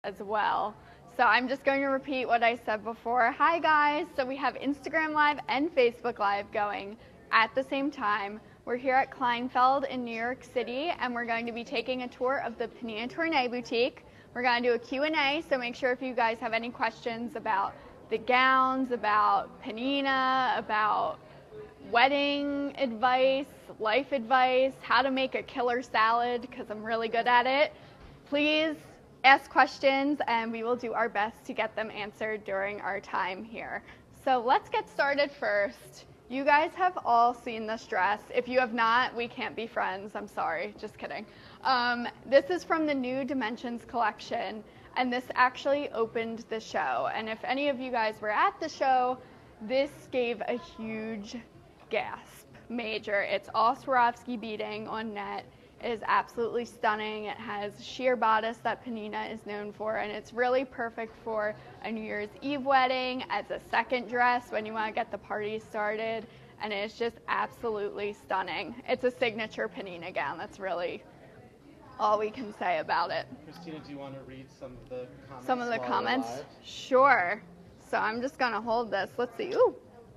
as well. So I'm just going to repeat what I said before. Hi guys, so we have Instagram Live and Facebook Live going at the same time. We're here at Kleinfeld in New York City, and we're going to be taking a tour of the Pnina Tornai boutique. We're going to do a Q&A, so make sure if you guys have any questions about the gowns, about Pnina, about wedding advice, life advice, how to make a killer salad, because I'm really good at it, please ask questions and we will do our best to get them answered during our time here. So let's get started first. You guys have all seen this dress. If you have not, we can't be friends. I'm sorry, just kidding. This is from the new Dimensions collection, and this actually opened the show. And if any of you guys were at the show, this gave a huge gasp, major. It's all Swarovski beading on net. It is absolutely stunning. It has sheer bodice that Pnina is known for, and it's really perfect for a New Year's Eve wedding, as a second dress when you want to get the party started, and it's just absolutely stunning. It's a signature Pnina gown. That's really all we can say about it. Christina, do you want to read some of the comments? Some of the comments? Sure. So I'm just going to hold this. Let's see. Ooh,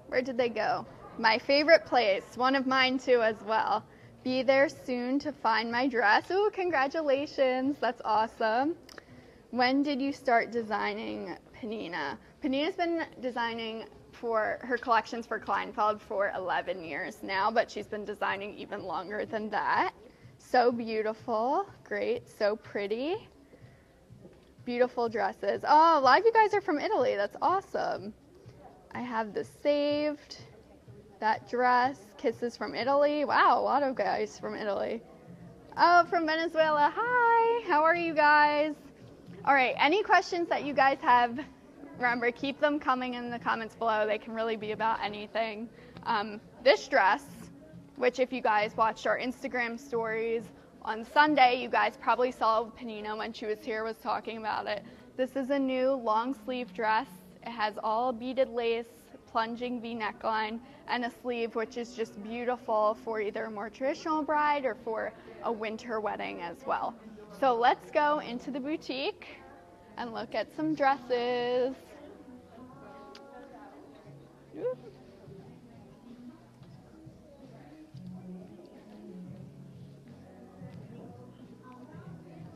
where did they go? My favorite place. One of mine too as well. Be there soon to find my dress. Ooh, congratulations. That's awesome. When did you start designing Pnina? Pnina's been designing for her collections for Kleinfeld for 11 years now, but she's been designing even longer than that. So beautiful. Great. So pretty. Beautiful dresses. Oh, a lot of you guys are from Italy. That's awesome. I have this saved. That dress, kisses from Italy. Wow, a lot of guys from Italy. Oh, from Venezuela. Hi, how are you guys? All right, any questions that you guys have, remember, keep them coming in the comments below. They can really be about anything. This dress, which if you guys watched our Instagram stories on Sunday, you guys probably saw Pnina when she was here was talking about it. This is a new long sleeve dress. It has all beaded lace, plunging V neckline, and a sleeve, which is just beautiful for either a more traditional bride or for a winter wedding as well. So let's go into the boutique and look at some dresses.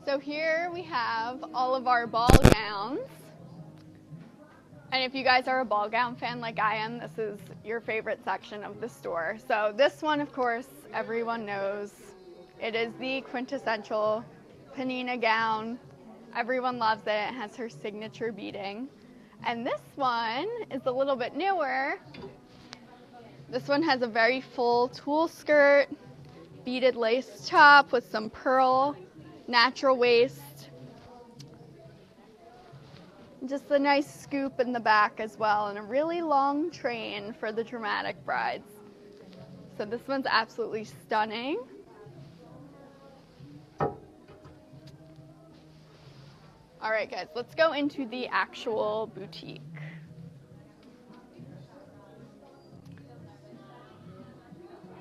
So here we have all of our ball gowns. And if you guys are a ball gown fan like I am, this is your favorite section of the store. So this one, of course, everyone knows. It is the quintessential Pnina gown. Everyone loves it. It has her signature beading. And this one is a little bit newer. This one has a very full tulle skirt, beaded lace top with some pearl, natural waist. Just a nice scoop in the back as well, and a really long train for the dramatic brides. So this one's absolutely stunning. All right, guys, let's go into the actual boutique.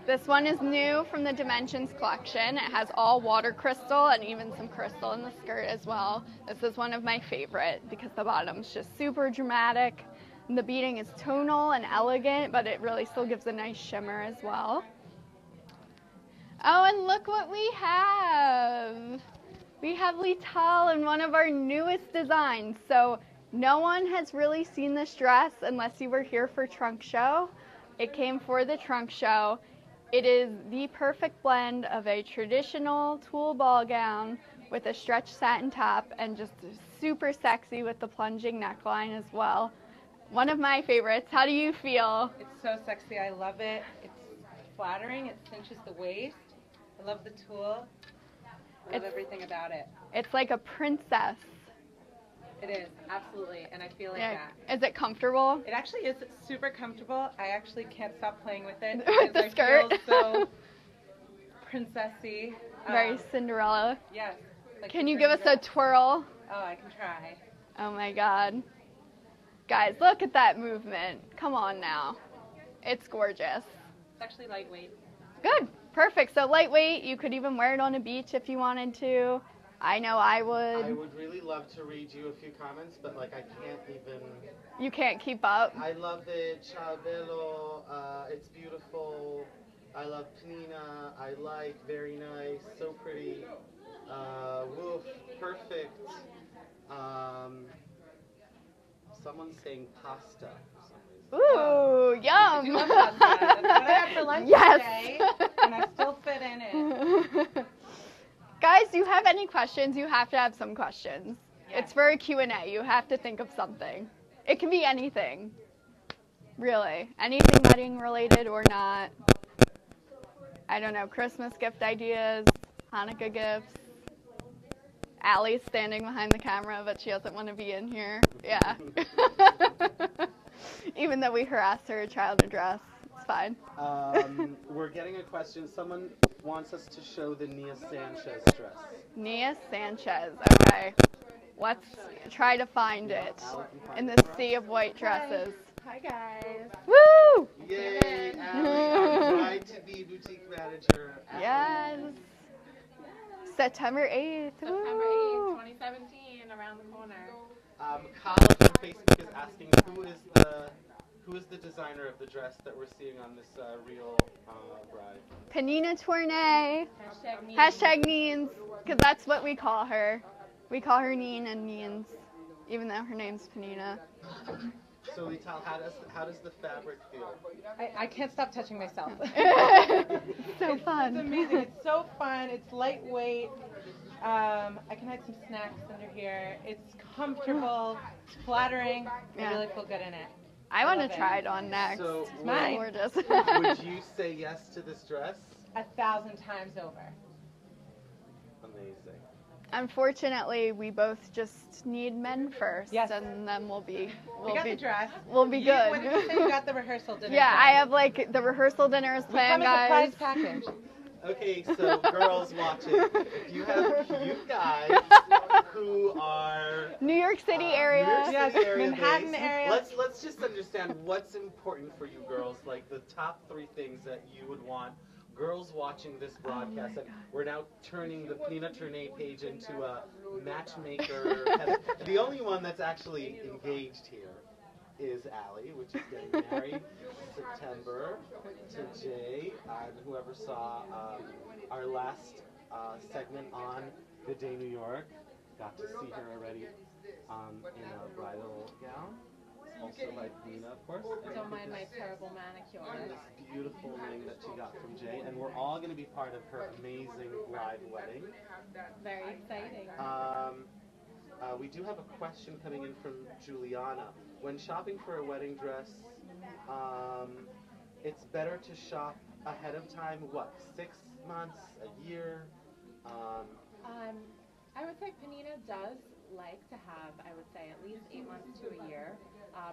This one is new from the Dimensions collection. It has all water crystal and even some crystal in the skirt as well. This is one of my favorite because the bottom's just super dramatic. And the beading is tonal and elegant, but it really still gives a nice shimmer as well. Oh, and look what we have. We have Lital in one of our newest designs. So no one has really seen this dress unless you were here for trunk show. It came for the trunk show. It is the perfect blend of a traditional tulle ball gown with a stretch satin top and just super sexy with the plunging neckline as well. One of my favorites. How do you feel? It's so sexy. I love it. It's flattering. It cinches the waist. I love the tulle. I love everything about it. It's like a princess. It is, absolutely, and I feel like that. Is it comfortable? It actually is super comfortable. I actually can't stop playing with it With the skirt. I feel so princessy. Very Cinderella. Yes. Like Can you give us a twirl? Oh, I can try. Oh my God. Guys, look at that movement. Come on now. It's gorgeous. It's actually lightweight. Good. Perfect. So lightweight. You could even wear it on a beach if you wanted to. I know I would. I would really love to read you a few comments, but like I can't even. You can't keep up. I love it. Chabelo. It's beautiful. I love Pnina. I like. Very nice. So pretty. Woof. Perfect. Someone's saying pasta for some reason. Ooh, yum. I do love pasta. That's what I had for lunch today, and I still fit in it. Guys, do you have any questions? You have to have some questions. Yes. It's for a Q&A. You have to think of something. It can be anything. Really. Anything wedding related or not. I don't know, Christmas gift ideas, Hanukkah gifts. Allie's standing behind the camera, but she doesn't want to be in here. Yeah. Even though we harassed her child address. It's fine. We're getting a question. Someone wants us to show the Nia Sanchez dress. Nia Sanchez. Okay. Let's try to find it in the sea of white dresses. Hi guys. Woo! Yay, Allie, bride-to-be boutique manager. Allie. Yes. September 8th. September 8th, 2017, around the corner. Colin from Facebook is asking who is the designer of the dress that we're seeing on this real bride? Pnina Tornai. Hashtag me. Hashtag Neens, because that's what we call her. We call her Neen and Neens, even though her name's Pnina. So Lital, how does the fabric feel? I can't stop touching myself. So fun. It's amazing. It's so fun. It's lightweight. I can hide some snacks under here. It's comfortable. It's flattering. I really feel good in it. I want love to it. try it on next. So It's mine. gorgeous. would you say yes to this dress? 1,000 times over. Amazing. Unfortunately, we both just need men first, Yes. and then we'll be We got the dress. we'll be good. What did you say? You got the rehearsal dinner. Yeah, done. I have like the rehearsal dinner is We planned, come as a guys. prize package. Okay, so girls watching, if you have cute guys who are New York City area. New York City Yes, area Manhattan based, area. Let's just understand what's important for you girls, like the top 3 things that you would want girls watching this broadcast. And we're now turning the Pnina Tornai page into a matchmaker. The only one that's actually engaged here is Allie, which is getting married September to Jay. And whoever saw our last segment on Good Day New York got to see her already in a bridal gown. Also by Pnina, of course. Don't mind my terrible manicure. And this beautiful ring that she got from Jay. And we're all going to be part of her amazing live wedding. Very exciting. We do have a question coming in from Juliana. When shopping for a wedding dress, it's better to shop ahead of time, what, 6 months, a year? I would say Pnina does like to have, I would say, at least 8 months to a year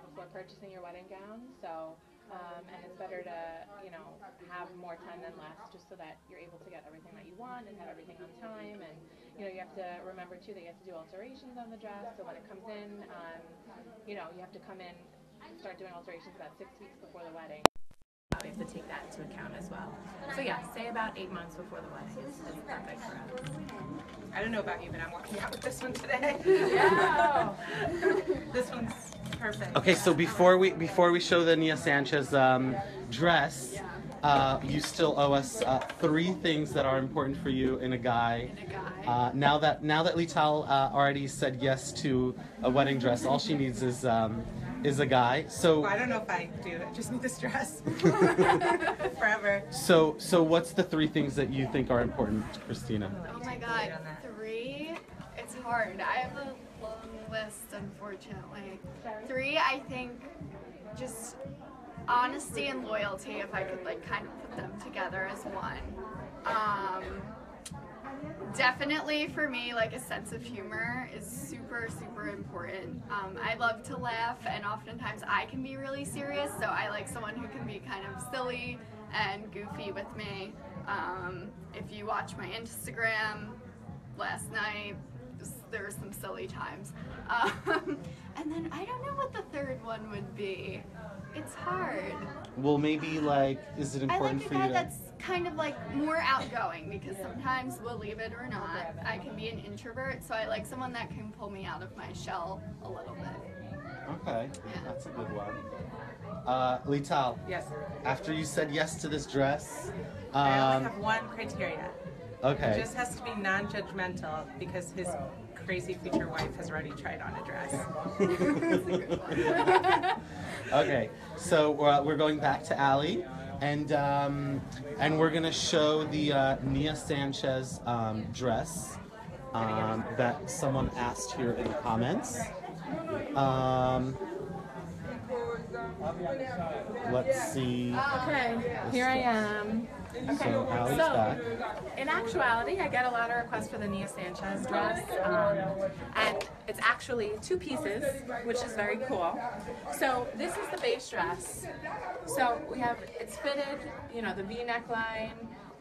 before purchasing your wedding gown. So, and it's better to, have more time than less, just so that you're able to get everything that you want and have everything on time. And, you have to remember too that you have to do alterations on the dress. So when it comes in, you have to come in and start doing alterations about 6 weeks before the wedding. We have to take that into account as well. So yeah, say about 8 months before the wedding is perfect for us. I don't know about you, but I'm walking out with this one today. Yeah. This one's perfect. Okay, so before we show the Nia Sanchez dress, you still owe us 3 things that are important for you in a guy. Now that Lital already said yes to a wedding dress, all she needs is a guy. So Well, I don't know if I do. I just need this dress forever. So what's the 3 things that you think are important, Christina? Oh my god, 3? It's hard. I have a long list, unfortunately. 3, I think, just honesty and loyalty, if I could kind of put them together as one. Definitely for me, a sense of humor is super, super important. I love to laugh, and oftentimes I can be really serious, so I like someone who can be kind of silly and goofy with me. If you watch my Instagram last night, there were some silly times. And then I don't know what the third one would be? It's hard. Well, maybe like, is it I important like a for you guy to? that's kind of like more outgoing because sometimes we'll leave it or not. I can be an introvert, so I like someone that can pull me out of my shell a little bit. Okay, that's a good one. Lital, Yes. after you said yes to this dress, I only have one criteria. It okay. just has to be non-judgmental because his crazy future wife has already tried on a dress. Okay, so we're going back to Allie, and we're gonna show the Nia Sanchez dress that someone asked here in the comments. Let's see. Okay, here I am. Okay, So Allie's so back. in actuality, I get a lot of requests for the Nia Sanchez dress, and it's actually 2 pieces, which is very cool. So this is the base dress. So we have, it's fitted, you know, the V neckline,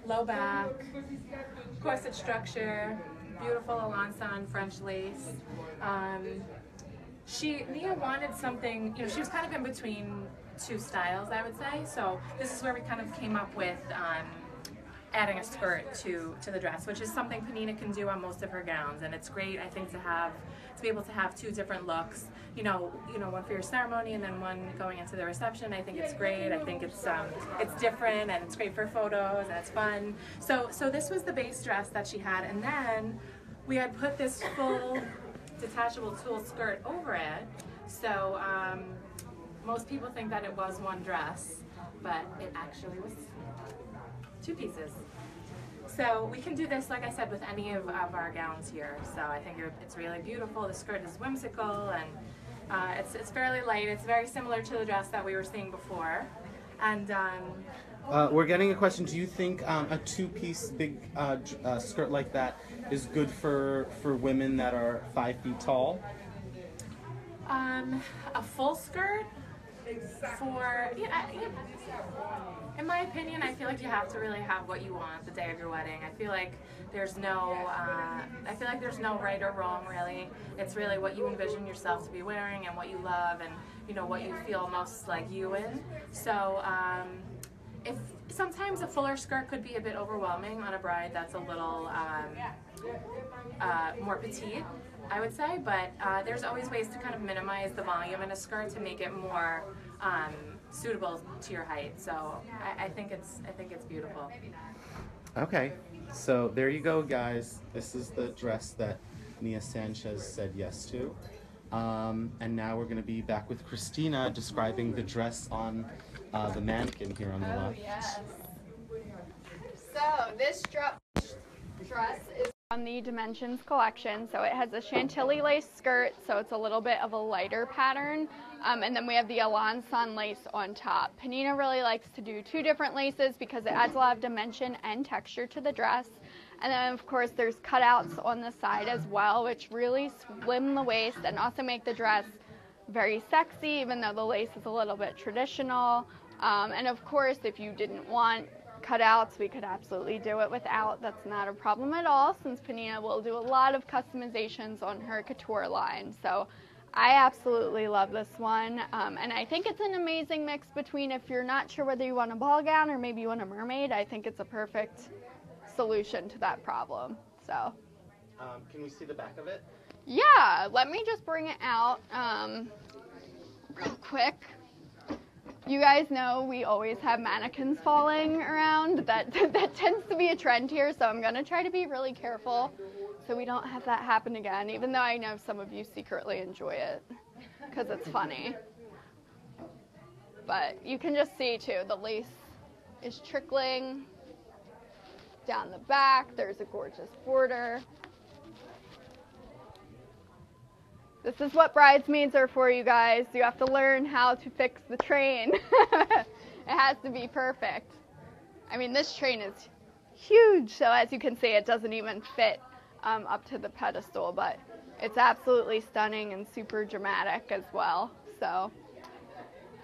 low back, corset structure, beautiful Alençon French lace. Nia wanted something, you know, she was kind of in between 2 styles, I would say. So this is where we kind of came up with adding a skirt to the dress, which is something Pnina can do on most of her gowns, and it's great, I think, to be able to have 2 different looks. You know, one for your ceremony and then one going into the reception. I think it's great. I think it's different and it's great for photos and it's fun. So this was the base dress that she had, and then we had put this full detachable tulle skirt over it. So most people think that it was one dress, but it actually was 2 pieces. So we can do this, like I said, with any of our gowns here. So I think it's really beautiful. The skirt is whimsical, and it's fairly light. It's very similar to the dress that we were seeing before. And we're getting a question. Do you think a 2-piece big skirt like that is good for women that are 5 feet tall? A full skirt for, in my opinion, I feel like you have to really have what you want the day of your wedding. I feel like there's no right or wrong, really. It's really what you envision yourself to be wearing and what you love and, you know, what you feel most like you in. So if sometimes a fuller skirt could be a bit overwhelming on a bride that's a little more petite, I would say, but there's always ways to kind of minimize the volume in a skirt to make it more suitable to your height. So I think it's beautiful. Okay, so there you go, guys. This is the dress that Nia Sanchez said yes to. And now we're going to be back with Christina describing the dress on the mannequin here on the left. Yes. So this dress is on the Dimensions collection. So it has a chantilly lace skirt, so it's a little bit of a lighter pattern. And then we have the Alençon lace on top. Pnina really likes to do 2 different laces because it adds a lot of dimension and texture to the dress. And then of course there's cutouts on the side as well, which really slim the waist and also make the dress very sexy, even though the lace is a little bit traditional. And of course, if you didn't want cutouts, we could absolutely do it without. That's not a problem at all, since Pnina will do a lot of customizations on her couture line. So I absolutely love this one, and I think it's an amazing mix between, if you're not sure whether you want a ball gown or maybe you want a mermaid, I think it's a perfect solution to that problem. So Can we see the back of it? yeah, let me just bring it out real quick. You guys know we always have mannequins falling around. That tends to be a trend here, so I'm going to try to be really careful so we don't have that happen again, even though I know some of you secretly enjoy it because it's funny. But you can just see, too, the lace is trickling down the back. There's a gorgeous border. This is what bridesmaids are for, you guys. You have to learn how to fix the train. It has to be perfect. I mean, this train is huge, so as you can see, it doesn't even fit up to the pedestal, but it's absolutely stunning and super dramatic as well. So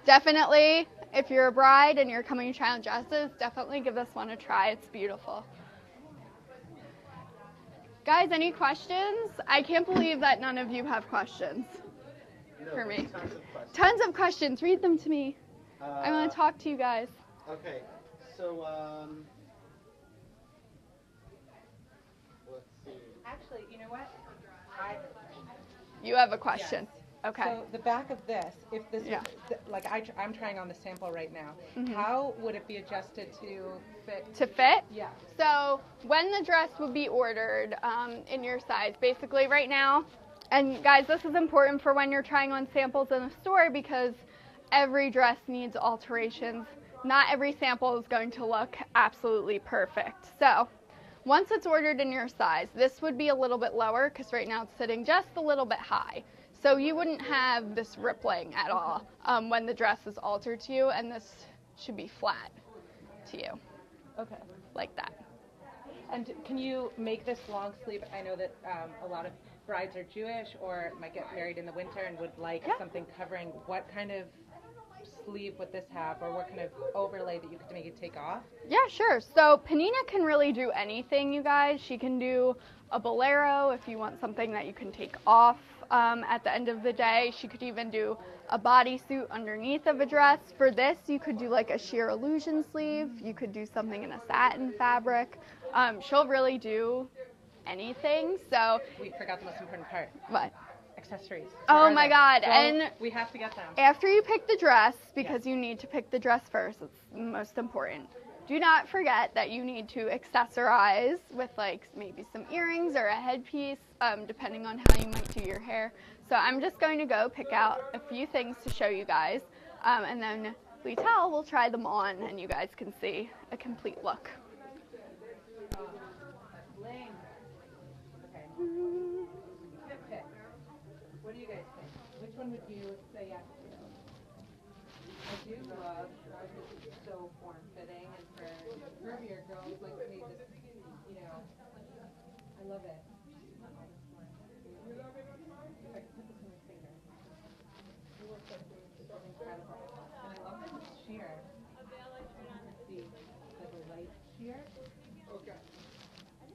definitely, if you're a bride and you're coming to try on dresses, definitely give this one a try. It's beautiful. Guys, any questions? I can't believe that none of you have questions. for me. Tons of questions. Tons of questions. Read them to me. I want to talk to you guys. Okay, so let's see. Actually, you know what? You have a question. Yes. Okay. So the back of this, if this Yeah. is, like I'm trying on the sample right now, Mhm. how would it be adjusted to fit? To fit? Yeah. So when the dress would be ordered in your size, basically right now, and guys, this is important for when you're trying on samples in a store because every dress needs alterations. Not every sample is going to look absolutely perfect. So once it's ordered in your size, this would be a little bit lower because right now it's sitting just a little bit high. So you wouldn't have this rippling at all when the dress is altered to you, and this should be flat to you, Okay. like that. And can you make this long sleeve? I know that a lot of brides are Jewish or might get married in the winter and would like something covering. What kind of sleeve would this have, or what kind of overlay that you could make it take off? Yeah, sure. So Pnina can really do anything, you guys. She can do a bolero if you want something that you can take off at the end of the day. She could even do a bodysuit underneath of a dress. For this, you could do like a sheer illusion sleeve. You could do something in a satin fabric. She'll really do anything. So We forgot the most important part. what? Accessories. Oh Where are my they? God. So And we have to get them. after you pick the dress, because you need to pick the dress first, it's most important. Do not forget that you need to accessorize with like maybe some earrings or a headpiece, depending on how you might do your hair. So I'm just going to go pick out a few things to show you guys, and then Litel will try them on and you guys can see a complete look. Bling. Okay. Pick. What do you guys think? Which one would you say yes to? I do love because it's so form-fitting, and for curvier girls like me, this, I love it. If I could put this on my finger, it looks like it's incredible. And I love this sheer. See, it's like a light sheer. Okay. I'm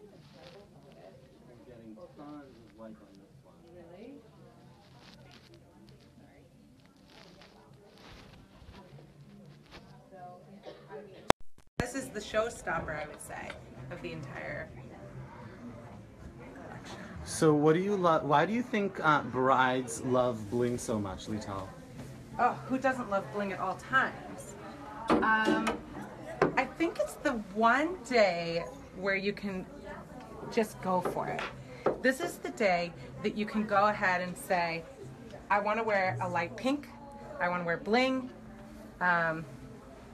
getting tons of light on this one. Really? This is the showstopper, I would say, of the entire collection. So what do you love? Why do you think brides love bling so much, Lital? Oh, who doesn't love bling at all times? I think it's the one day where you can just go for it. This is the day that you can go ahead and say, I want to wear a light pink, I want to wear bling,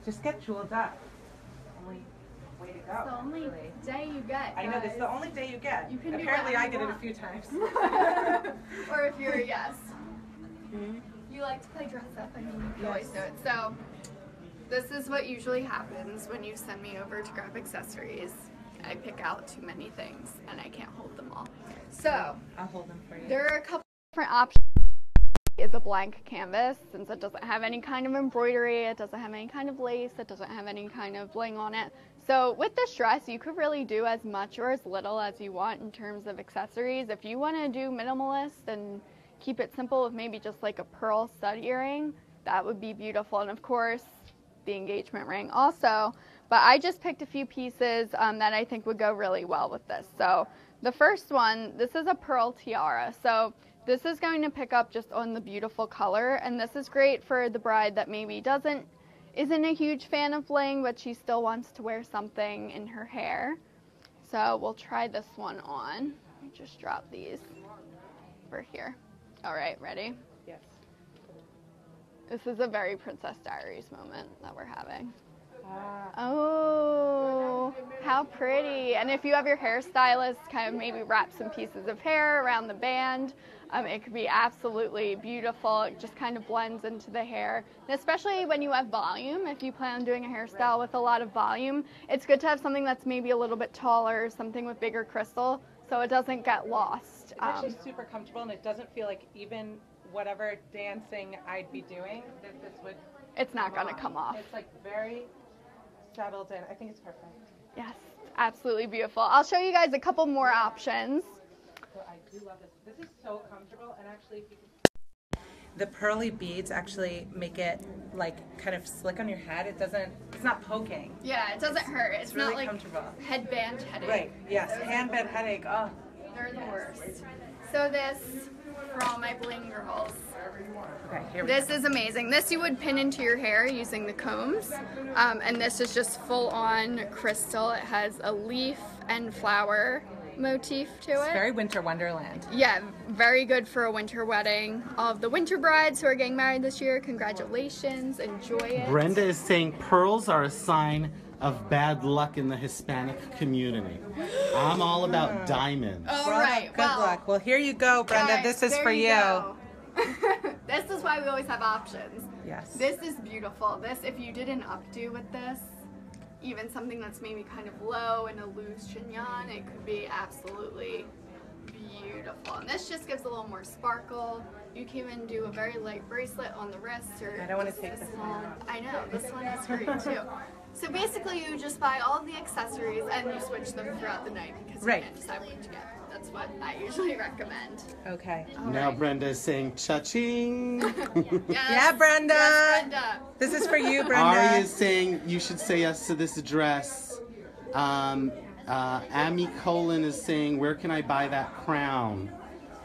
just get jeweled up. Only way to go. It's the only really. day you get. I know, this is the only day you get. You can do Apparently whatever I you get it a want. few times. Or if you're a yes. You like to play dress up, I mean, you can always do it. So this is what usually happens when you send me over to grab accessories. I pick out too many things and I can't hold them all. So I'll hold them for you. There are a couple different options. It's a blank canvas since it doesn't have any kind of embroidery, it doesn't have any kind of lace, it doesn't have any kind of bling on it. So with this dress, you could really do as much or as little as you want in terms of accessories. If you want to do minimalist and keep it simple with maybe just like a pearl stud earring, that would be beautiful. And of course, the engagement ring also. But I just picked a few pieces that I think would go really well with this. So the first one, this is a pearl tiara. So this is going to pick up just on the beautiful color, and this is great for the bride that maybe isn't a huge fan of bling, but she still wants to wear something in her hair. So we'll try this one on. Let me just drop these over here. All right, ready? Yes. This is a very Princess Diaries moment that we're having. Ah. Oh, how pretty. And if you have your hairstylist kind of maybe wrap some pieces of hair around the band, it could be absolutely beautiful. It just kind of blends into the hair. And especially when you have volume, if you plan on doing a hairstyle with a lot of volume, it's good to have something that's maybe a little bit taller, something with bigger crystal, so it doesn't get lost. It's actually super comfortable, and it doesn't feel like even whatever dancing I'd be doing, that this would It's not going to come off. It's like very settled in. I think it's perfect. Yes, absolutely beautiful. I'll show you guys a couple more options. So I do love this. This is so comfortable, and actually, if you can... the pearly beads actually make it like kind of slick on your head. It's not poking. Yeah, it doesn't hurt. It's really not like comfortable. headband headache. Right, yes, handband headache. Oh. They're the worst. So this, for all my bling girls. Okay, here we This go. is amazing. This you would pin into your hair using the combs. And this is just full on crystal. It has a leaf and flower motif to It's it. very winter wonderland. Yeah, very good for a winter wedding. All of the winter brides who are getting married this year, congratulations. Enjoy it. Brenda is saying pearls are a sign of bad luck in the Hispanic community. I'm all about diamonds. All Well, right. good well, luck. Well, here you go, Brenda. guys, This is there for you. go. This is why we always have options. Yes. This is beautiful. This, if you did an updo with this, even something that's maybe kind of low and a loose chignon, it could be absolutely beautiful. And this just gives a little more sparkle. You can even do a very light bracelet on the wrist, or I don't want to just take a this small. one. I know, this one is great too. So basically, you just buy all the accessories and you switch them throughout the night because Right. you can't decide what to get. That's what I usually recommend. Okay. Now Brenda is saying cha-ching. Yes. Yeah, Brenda. Yes, Brenda. This is for you, Brenda. Ari is saying you should say yes to this dress. Amy Colin is saying, where can I buy that crown?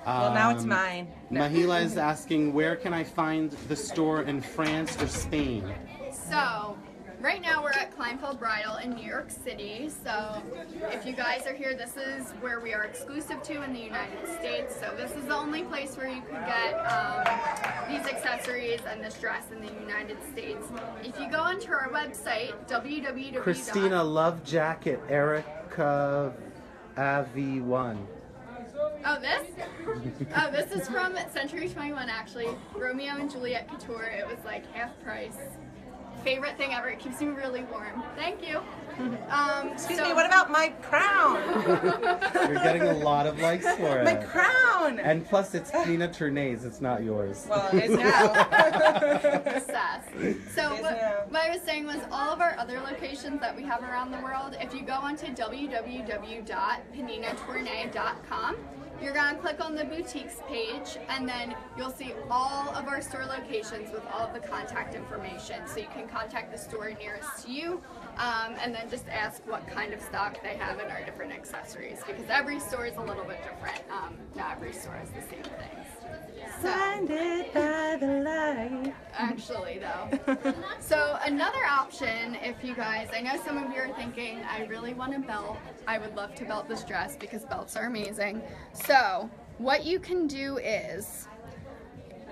Well, now it's mine. No. Mahila is asking, where can I find the store in France or Spain? So, right now we're at Kleinfeld Bridal in New York City. So, if you guys are here, this is where we are exclusive to in the United States. So, this is the only place where you could get these accessories and this dress in the United States. If you go onto our website, www. Christina, love jacket, Erica AV1. Oh, this? Oh, this is from Century 21, actually. Romeo and Juliet Couture. It was like half price. Favorite thing ever. It keeps me really warm. Thank you. Excuse me, what about my crown? You're getting a lot of likes for My it. crown! And plus, it's Pnina Tornai's, it's not yours. Well, it is now. Sass. So Yes, what, ma'am. what I was saying was all of our other locations that we have around the world, if you go onto www.pninatornai.com, you're going to click on the boutiques page, and then you'll see all of our store locations with all of the contact information. So you can contact the store nearest to you, and then just ask what kind of stock they have in our different accessories, because every store is a little bit different. Not every store has the same things. So, Blinded by the light. actually, though. So another option, if you guys, I know some of you are thinking, I really want a belt. I would love to belt this dress because belts are amazing. So what you can do is,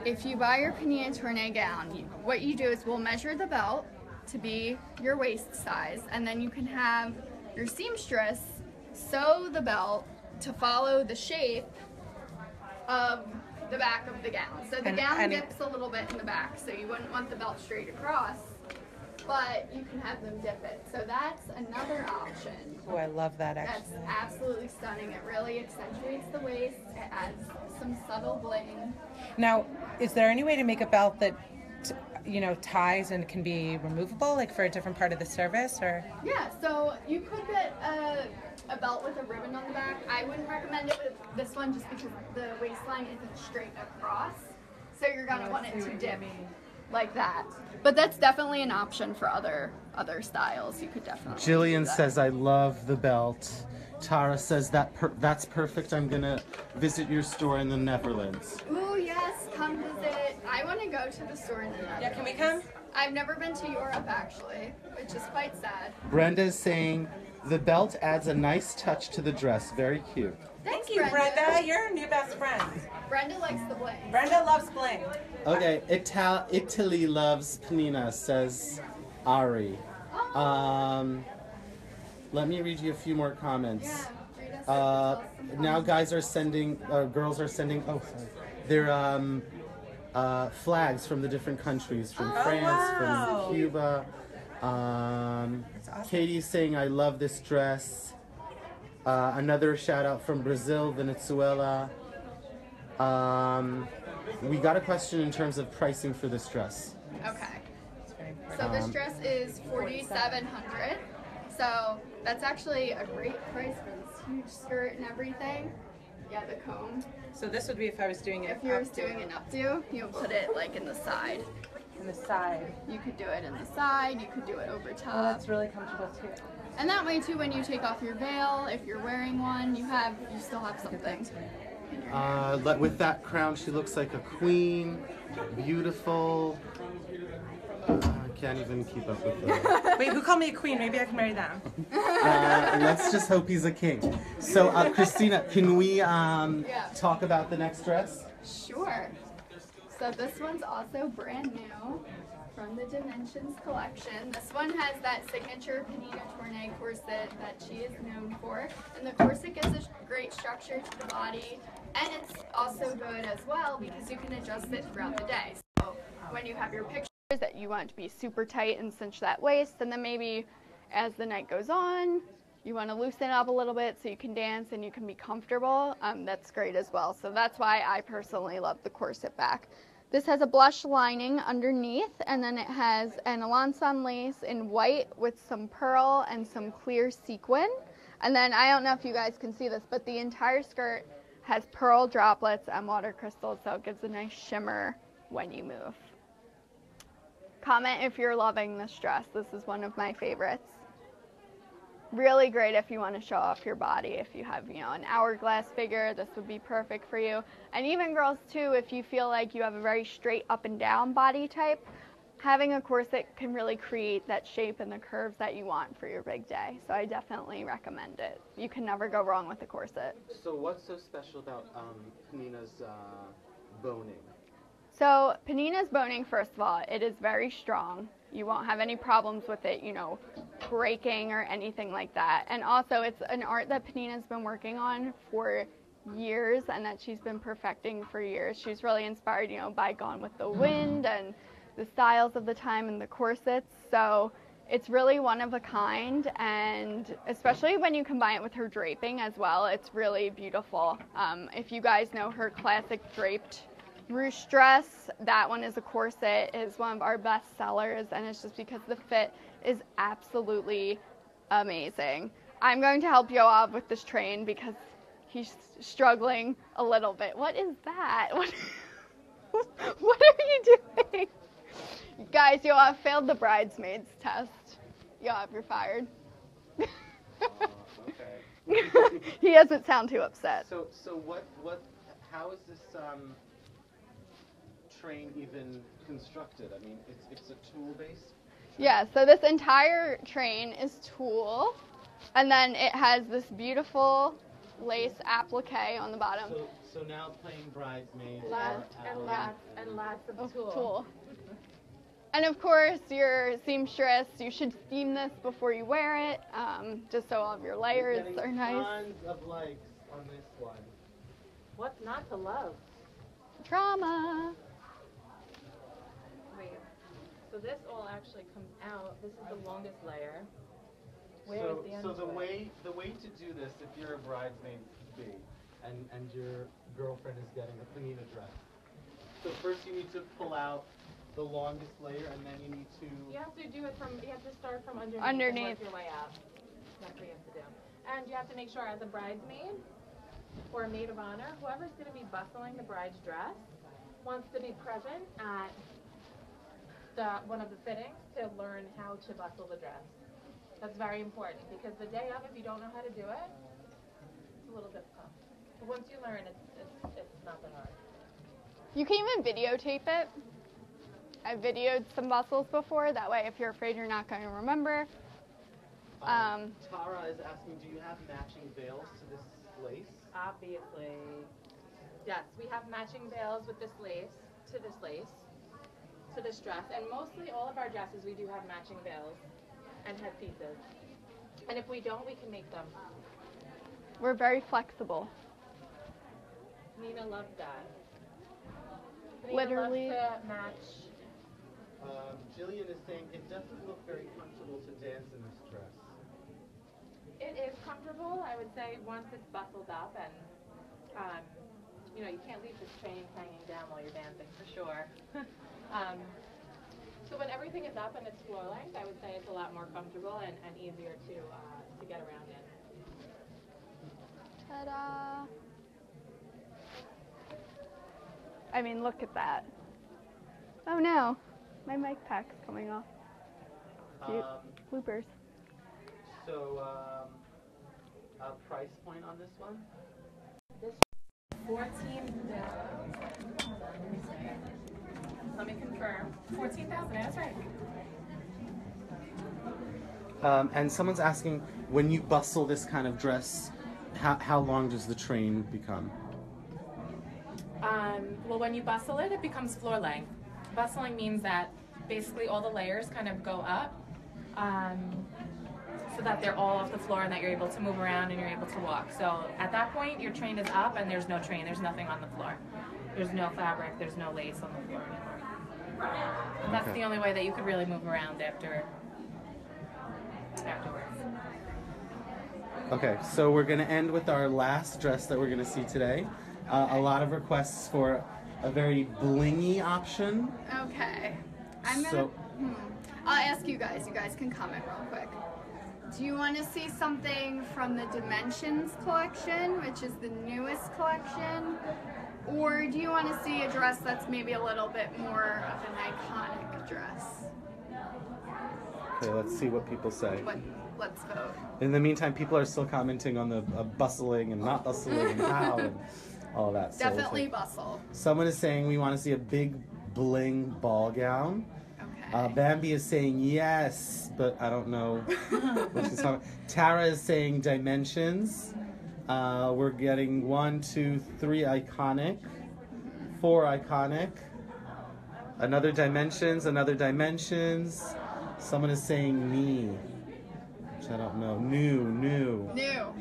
if you buy your Pnina Tornai gown, what you do is we'll measure the belt to be your waist size, and then you can have your seamstress sew the belt to follow the shape of the back of the gown. So the gown dips a little bit in the back, so you wouldn't want the belt straight across, but you can have them dip it. So that's another option. Oh, I love that That's actually. absolutely stunning. It really accentuates the waist. It adds some subtle bling. Now, is there any way to make a belt that, ties and can be removable, like for a different part of the service, or? Yeah, so you could get a belt with a ribbon on the back. I wouldn't recommend it with this one just because the waistline isn't straight across. So you're gonna want it to dip like that. But that's definitely an option for other styles. You could definitely do Jillian that. says, I love the belt. Tara says, that's perfect. I'm going to visit your store in the Netherlands. Ooh, yes, come visit. I want to go to the store in the Netherlands. Yeah, can we come? I've never been to Europe, actually, which is quite sad. Brenda is saying, the belt adds a nice touch to the dress. Very cute. Thanks, Thank you, Brenda. You're our new best friend. Brenda likes the bling. Brenda loves bling. Okay, Italy loves Pnina, says Ari. Let me read you a few more comments. Yeah, read us some Now girls are sending, their flags from the different countries, from France, wow. from Cuba. Katie's saying, I love this dress. Another shout out from Brazil, Venezuela. We got a question in terms of pricing for this dress. Okay. So this dress is $4,700. So that's actually a great price for this huge skirt and everything. Yeah, the comb. So this would be if I was doing it If you're up doing an updo, you'll put it like in the side. in the side. You could do it in the side, you could do it over top. Well, that's really comfortable too. And that way too, when you take off your veil, if you're wearing one, you still have something. With that crown, she looks like a queen. Beautiful. I can't even keep up with her. Wait, who called me a queen? Maybe I can marry them. Let's just hope he's a king. So, Christina, can we talk about the next dress? Sure. So this one's also brand new from the Dimensions collection. This one has that signature Pnina Tornai corset that she is known for. And the corset gives a great structure to the body. And it's also good as well because you can adjust it throughout the day. So when you have your pictures that you want it to be super tight and cinch that waist, and then maybe as the night goes on, you want to loosen it up a little bit so you can dance and you can be comfortable, that's great as well. So that's why I personally love the corset back. This has a blush lining underneath, and then it has an Alanson lace in white with some pearl and some clear sequin. And then I don't know if you guys can see this, but the entire skirt has pearl droplets and water crystals, so it gives a nice shimmer when you move. Comment if you're loving this dress. This is one of my favorites. Really great if you want to show off your body. If you have, an hourglass figure, this would be perfect for you. And even girls too, if you feel like you have a very straight up and down body type, having a corset can really create that shape and the curves that you want for your big day. So I definitely recommend it. You can never go wrong with a corset. So what's so special about Pnina's boning? So Pnina's boning, first of all, it is very strong. You won't have any problems with it, breaking or anything like that. And also it's an art that Pnina's been working on for years and that she's been perfecting for years. She's really inspired, by Gone with the Wind and the styles of the time and the corsets. So it's really one of a kind, and especially when you combine it with her draping as well, it's really beautiful. If you guys know her classic draped ruche dress, that one is a corset, is one of our best sellers, and it's just because the fit is absolutely amazing. I'm going to help Yoav with this train because he's struggling a little bit. What is that? What are you doing? Guys, Yoav failed the bridesmaids test. Yoav, you're fired. Okay. He doesn't sound too upset. So how is this train even constructed? I mean, it's a tool based? Yeah, so this entire train is tulle, and then it has this beautiful lace applique on the bottom. So now playing bridesmaids Lots and lots of tulle. And of course, your seamstress, you should steam this before you wear it, just so all of your layers are nice. Tons of likes on this one. What's not to love? Drama. Wait. So this all actually comes out. This is the longest layer. Where is the end So of the it? way to do this, if you're a bridesmaid and your girlfriend is getting a Pnina dress, so first you need to pull out the longest layer, and then you need to. You have to start from underneath. Underneath. And work your way up. That's what you have to do. And you have to make sure, as a bridesmaid or a maid of honor, whoever's going to be bustling the bride's dress wants to be present at one of the fittings to learn how to bustle the dress. That's very important because the day of, if you don't know how to do it, it's a little difficult. But once you learn, it's not that hard. You can even videotape it. I've videoed some bustles before. That way, if you're afraid you're not going to remember. Tara is asking, do you have matching veils to this lace? Obviously. Yes, we have matching veils with this lace, to this dress. And mostly all of our dresses, we do have matching veils and headpieces. And if we don't, we can make them. We're very flexible. Nina loves that. Literally. Nina loves to match. Jillian is saying it doesn't look very comfortable to dance in this dress. It is comfortable, I would say, once it's bustled up, and you can't leave this train hanging down while you're dancing for sure. So when everything is up and it's floor length, I would say it's a lot more comfortable and easier to get around in. Ta-da! I mean, look at that. Oh no, my mic pack's coming off. Cute. Bloopers. So, a price point on this one? 14. Let me confirm. 14,000. That's right. And someone's asking, when you bustle this kind of dress, how long does the train become? Well, when you bustle it, it becomes floor length. Bustling means that basically all the layers kind of go up, so that they're all off the floor and that you're able to move around and you're able to walk. So at that point, your train is up and there's no train. There's nothing on the floor. There's no fabric. There's no lace on the floor anymore. And that's the only way that you could really move around afterwards. Okay, so we're going to end with our last dress that we're going to see today. A lot of requests for a very blingy option. Okay. I'll ask you guys. You guys can comment real quick. Do you want to see something from the Dimensions collection, which is the newest collection? Or do you want to see a dress that's maybe a little bit more of an iconic dress? Okay, let's see what people say. Let's vote. In the meantime, people are still commenting on the bustling and not bustling and how and all that. So Definitely bustle. someone is saying we want to see a big bling ball gown. Okay. Bambi is saying yes, but I don't know what she's talking about. Tara is saying dimensions. We're getting 1, 2, 3 iconic, 4 iconic, another dimensions, another dimensions. Someone is saying me, which I don't know. New.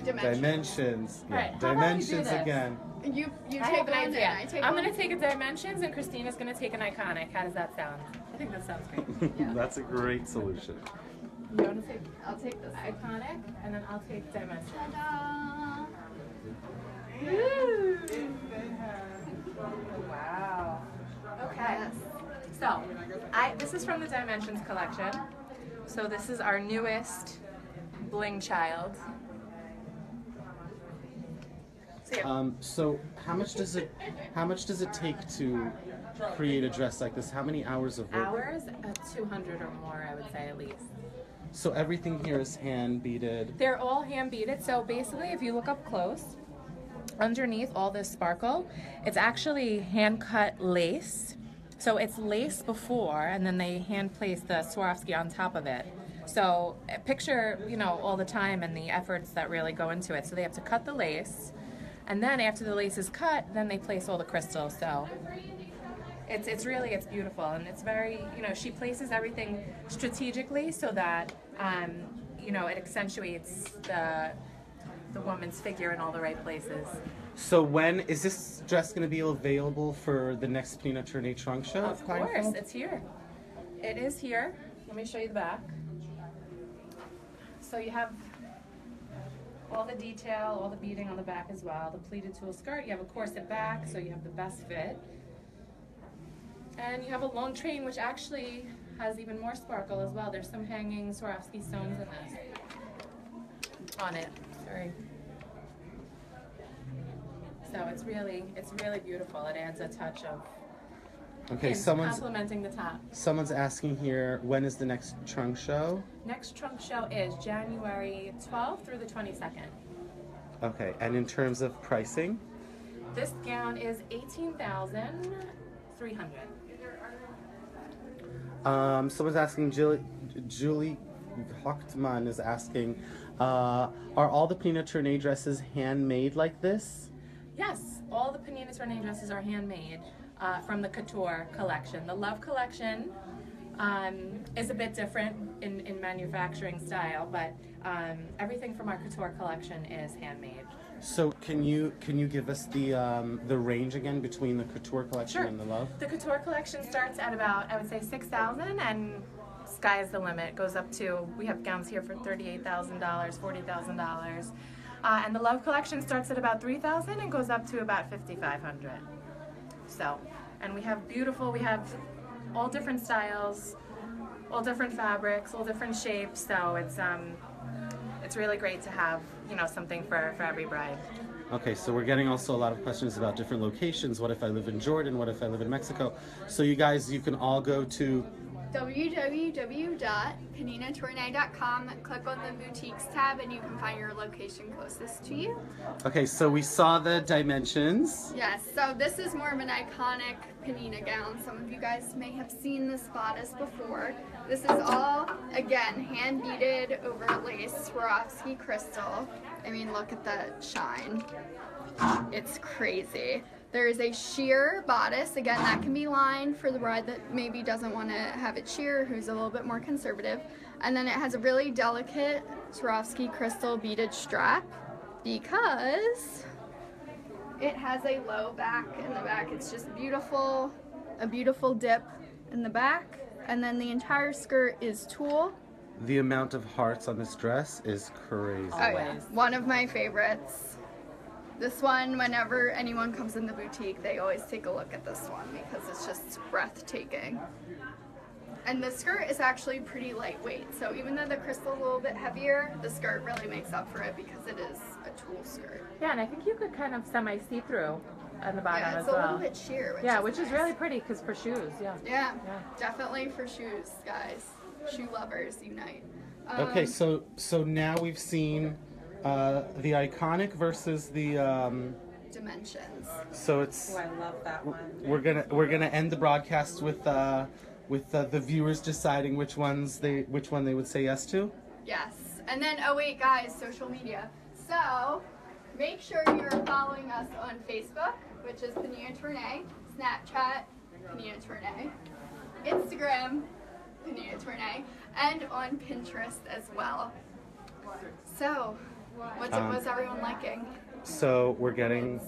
Dimensions. Yeah, All right, how about we do dimensions this? again. You I take have an one idea. and I take I'm one. going to take a dimensions and Christina's going to take an iconic. How does that sound? I think that sounds great. Yeah. That's a great solution. You want to take I'll take this. iconic and then I'll take dimensions. Ta-da! Wow. Okay. So, this is from the Dimensions collection. So this is our newest bling child. So how much does it take to create a dress like this? How many hours of work? Hours, 200 or more, I would say at least. So everything here is hand beaded. They're all hand beaded. So basically, if you look up close, underneath all this sparkle, it's actually hand cut lace. So it's lace before, and then they hand place the Swarovski on top of it. So picture, all the time and the efforts that really go into it. So they have to cut the lace, and then after the lace is cut, then they place all the crystals. So it's beautiful, and it's very, she places everything strategically so that, it accentuates the woman's figure in all the right places. So when is this dress going to be available for the next Pnina Tornai trunk show? Of course, it's here. It is here. Let me show you the back. So you have all the detail, all the beading on the back as well. The pleated tulle skirt. You have a corset back, so you have the best fit. And you have a long train, which actually has even more sparkle as well. There's some hanging Swarovski stones in this. On it. Sorry. So it's really beautiful. It adds a touch of complementing the top. Someone's asking here, when is the next trunk show? Next trunk show is January 12th through the 22nd. Okay, and in terms of pricing? This gown is $18,300. Someone's asking, Julie Hochtman is asking, are all the Pnina Tornai dresses handmade like this? Yes, all the Pnina Tornai dresses are handmade from the Couture collection. The Love collection is a bit different in manufacturing style, but everything from our Couture collection is handmade. So can you give us the range again between the Couture collection and the Love? The Couture collection starts at about, I would say, $6,000, and sky is the limit. It goes up to, we have gowns here for $38,000, $40,000. And the Love collection starts at about $3,000 and goes up to about $5,500. So, and we have all different styles, all different fabrics, all different shapes. So it's really great to have, something for every bride. Okay, so we're getting also a lot of questions about different locations. What if I live in Jordan? What if I live in Mexico? So you guys, you can all go to www.pninatornai.com, click on the boutiques tab, and you can find your location closest to you. Okay, so we saw the dimensions. Yes, so this is more of an iconic Pnina gown. Some of you guys may have seen this bodice before. This is all, again, hand beaded over lace Swarovski crystal. I mean, look at that shine. It's crazy. There is a sheer bodice. Again, that can be lined for the bride that maybe doesn't want to have it sheer, who's a little bit more conservative. And then it has a really delicate Swarovski crystal beaded strap because it has a low back in the back. It's just beautiful, a beautiful dip in the back. And then the entire skirt is tulle. The amount of hearts on this dress is crazy. Oh yeah, one of my favorites. This one, whenever anyone comes in the boutique, they always take a look at this one because it's just breathtaking. And the skirt is actually pretty lightweight, so even though the crystal's a little bit heavier, the skirt really makes up for it because it is a tulle skirt. Yeah, and I think you could kind of semi-see-through on the bottom Yeah, as it's a well. little bit sheer, Which is nice. really pretty because for shoes, Yeah, definitely for shoes, guys. Shoe lovers unite. Okay, so now we've seen the iconic versus the dimensions. so it's Oh, I love that one. we're gonna end the broadcast with the viewers deciding which one they would say yes to. Yes, and then oh wait, guys, social media. So make sure you're following us on Facebook, which is Pnina Tornai, Snapchat, Pnina Tornai, Instagram, Pnina Tornai, and on Pinterest as well. So, what's everyone liking? So we're getting.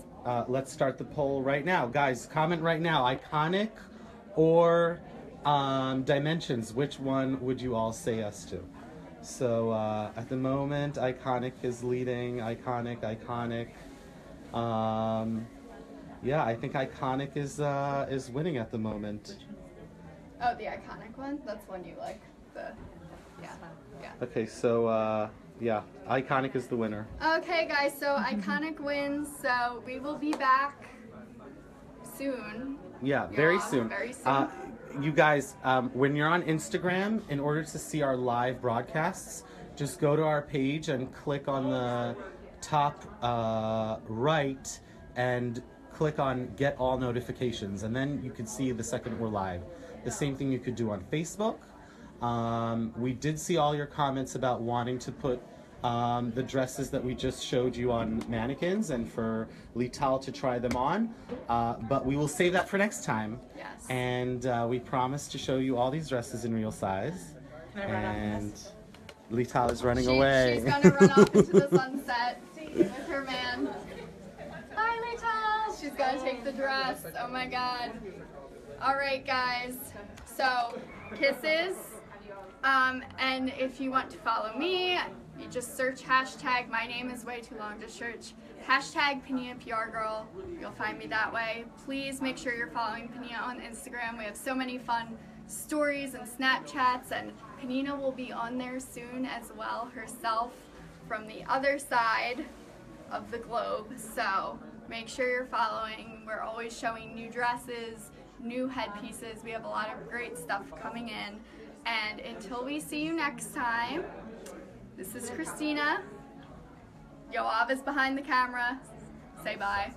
Let's start the poll right now, guys. Comment right now. Iconic or dimensions? Which one would you all say yes to? So at the moment, iconic is leading. Iconic. Yeah, I think iconic is winning at the moment. Oh, the iconic one? That's one you like. Yeah. Okay, so yeah, iconic is the winner. Okay, guys, so iconic wins. So we will be back soon. Yeah, very Yeah, soon. very soon. You guys, when you're on Instagram, in order to see our live broadcasts, just go to our page and click on the top right and click on Get All Notifications, and then you can see the second we're live. The same thing you could do on Facebook. We did see all your comments about wanting to put the dresses that we just showed you on mannequins and for Lital to try them on, but we will save that for next time. Yes. And we promise to show you all these dresses in real size. And Lital is running away. She's gonna run off into the sunset with her man. Bye, Lital. She's gonna take the dress. Oh my God. All right, guys. So, kisses. And if you want to follow me, you just search hashtag, my name is way too long to search, hashtag Pnina PR Girl. You'll find me that way. Please make sure you're following Pnina on Instagram. We have so many fun stories and Snapchats, and Pnina will be on there soon as well herself from the other side of the globe. So make sure you're following. We're always showing new dresses, new headpieces. We have a lot of great stuff coming in. And until we see you next time, this is Christina. Yoav is behind the camera. Say bye.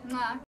Mwah.